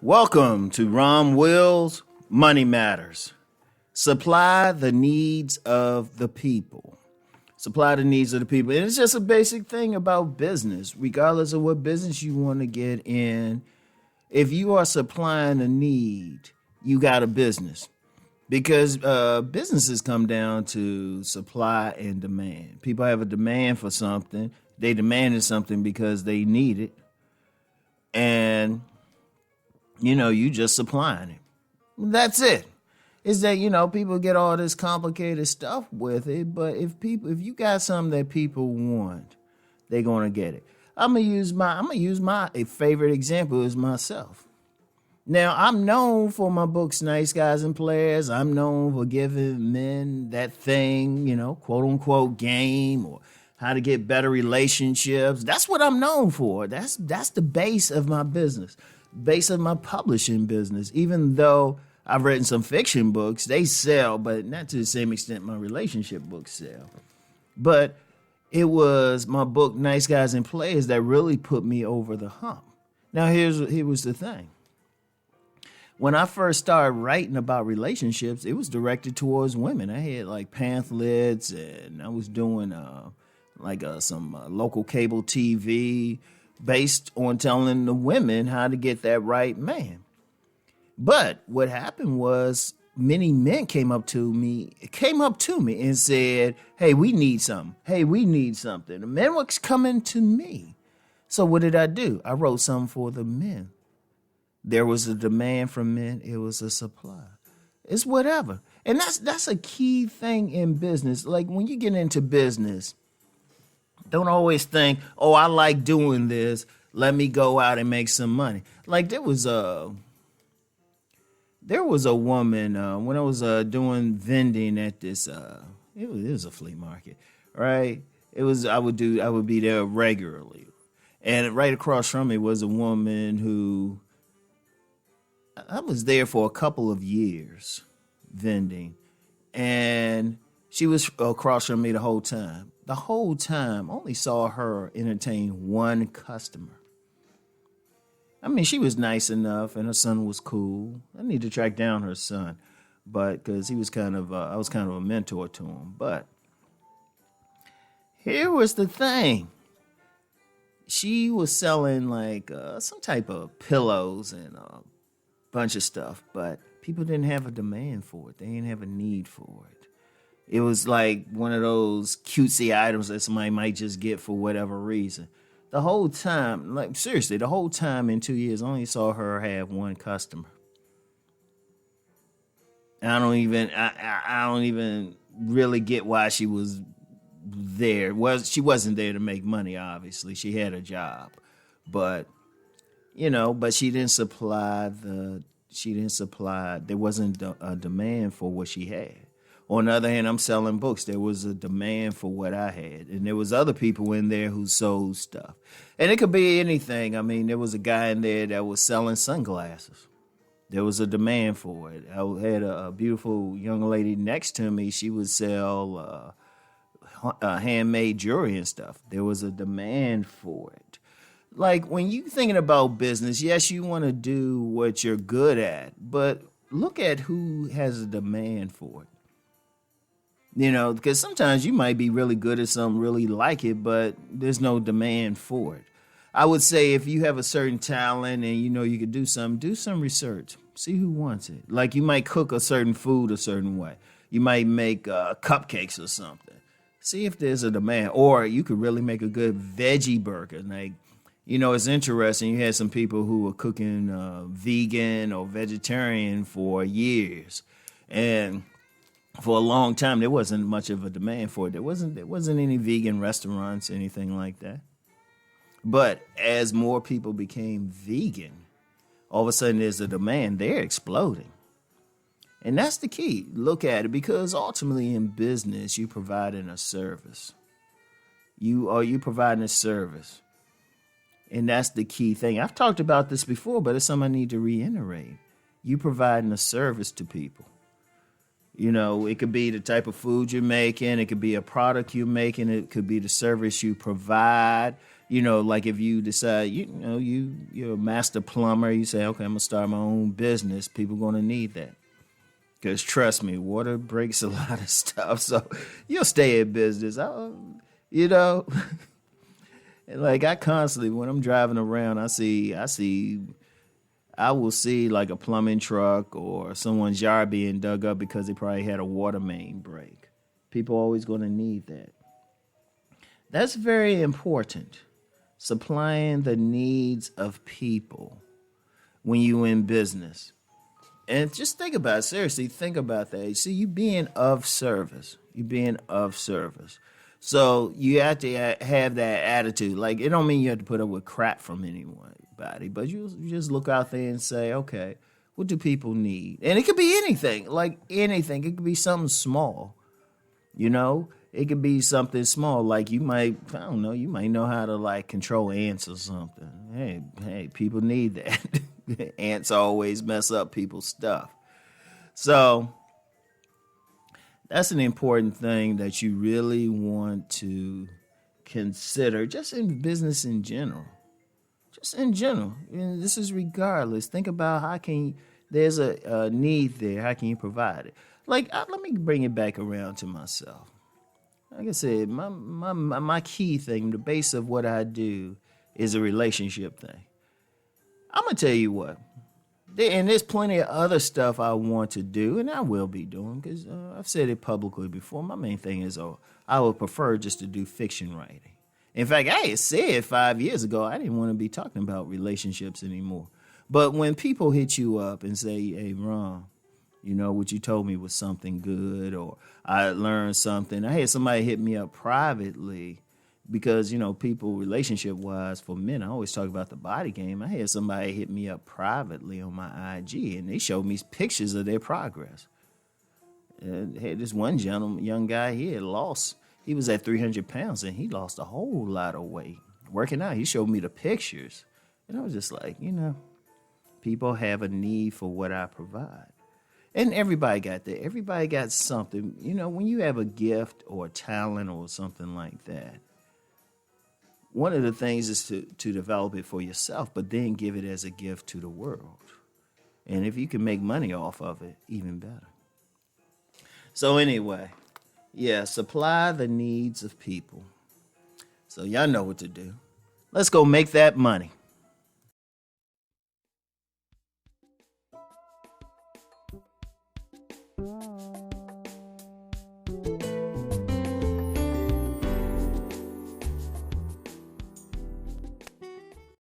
Welcome to Rom Wills, Money Matters. Supply the needs of the people. Supply the needs of the people. And it's just a basic thing about business, regardless of what business you want to get in. If you are supplying a need, you got a business. Because businesses come down to supply and demand. People have a demand for something. They demanded something because they need it. And you just supplying it. That's it. Is that, people get all this complicated stuff with it, but if you got something that people want, they're gonna get it. I'm gonna use my favorite example is myself. Now, I'm known for my books, Nice Guys and Players. I'm known for giving men that thing, quote unquote game or how to get better relationships. That's what I'm known for. That's the base of my business. Base of my publishing business. Even though I've written some fiction books, they sell, but not to the same extent my relationship books sell. But it was my book, Nice Guys and Players, that really put me over the hump. Now, here was the thing. When I first started writing about relationships, it was directed towards women. I had like pamphlets, and I was doing some local cable TV, based on telling the women how to get that right man. But what happened was many men came up to me and said, hey, we need something. Hey, we need something. The men were coming to me. So what did I do? I wrote something for the men. There was a demand from men. It was a supply. It's whatever. And that's a key thing in business. Like when you get into business, don't always think, oh, I like doing this. Let me go out and make some money. Like there was a woman when I was doing vending at this. It was a flea market, right? I would be there regularly, and right across from me was a woman who I was there for a couple of years vending, and she was across from me the whole time. The whole time, only saw her entertain one customer. I mean, she was nice enough, and her son was cool. I need to track down her son, but because he was I was kind of a mentor to him. But here was the thing: she was selling like some type of pillows and a bunch of stuff, but people didn't have a demand for it. They didn't have a need for it. It was like one of those cutesy items that somebody might just get for whatever reason. The whole time, like seriously, the whole time in 2 years, I only saw her have one customer. I don't even really get why she was there. She wasn't there to make money, obviously. She had a job. But she didn't supply there wasn't a demand for what she had. On the other hand, I'm selling books. There was a demand for what I had. And there was other people in there who sold stuff. And it could be anything. I mean, there was a guy in there that was selling sunglasses. There was a demand for it. I had a beautiful young lady next to me. She would sell handmade jewelry and stuff. There was a demand for it. Like, when you're thinking about business, yes, you want to do what you're good at. But look at who has a demand for it. Because sometimes you might be really good at something, really like it, but there's no demand for it. I would say if you have a certain talent and you could do some research. See who wants it. Like you might cook a certain food a certain way. You might make cupcakes or something. See if there's a demand. Or you could really make a good veggie burger. Like, it's interesting. You had some people who were cooking vegan or vegetarian for years. And for a long time, there wasn't much of a demand for it. There wasn't any vegan restaurants, anything like that. But as more people became vegan, all of a sudden there's a demand. They're exploding. And that's the key. Look at it, because ultimately in business, you're providing a service. You providing a service. And that's the key thing. I've talked about this before, but it's something I need to reiterate. You providing a service to people. It could be the type of food you're making. It could be a product you're making. It could be the service you provide. Like if you decide, you're a master plumber, you say, okay, I'm gonna start my own business. People gonna need that. Because trust me, water breaks a lot of stuff. So you'll stay in business. You know, and like I constantly, when I'm driving around, I will see like a plumbing truck or someone's yard being dug up because they probably had a water main break. People always going to need that. That's very important. Supplying the needs of people when you in business. And just think about it. Seriously, think about that. You see, you being of service. You being of service. So you have to have that attitude. Like, it don't mean you have to put up with crap from anybody, but you just look out there and say, okay, what do people need? And it could be anything, like anything. It could be something small, It could be something small, like you might know how to like control ants or something. Hey, people need that. Ants always mess up people's stuff. So that's an important thing that you really want to consider just in business in general. Just in general. And this is regardless. Think about there's a need there. How can you provide it? Like, let me bring it back around to myself. Like I said, my key thing, the base of what I do is a relationship thing. I'm going to tell you what. And there's plenty of other stuff I want to do, and I will be doing, because I've said it publicly before. My main thing is I would prefer just to do fiction writing. In fact, I had said 5 years ago I didn't want to be talking about relationships anymore. But when people hit you up and say, hey, Ron, what you told me was something good, or I learned something. I had somebody hit me up privately because, people relationship-wise for men, I always talk about the body game. I had somebody hit me up privately on my IG, and they showed me pictures of their progress. Had this one young guy, he was at 300 pounds, and he lost a whole lot of weight. Working out, he showed me the pictures. And I was just like, people have a need for what I provide. And everybody got that. Everybody got something. When you have a gift or a talent or something like that, one of the things is to develop it for yourself, but then give it as a gift to the world. And if you can make money off of it, even better. So anyway, supply the needs of people. So y'all know what to do. Let's go make that money.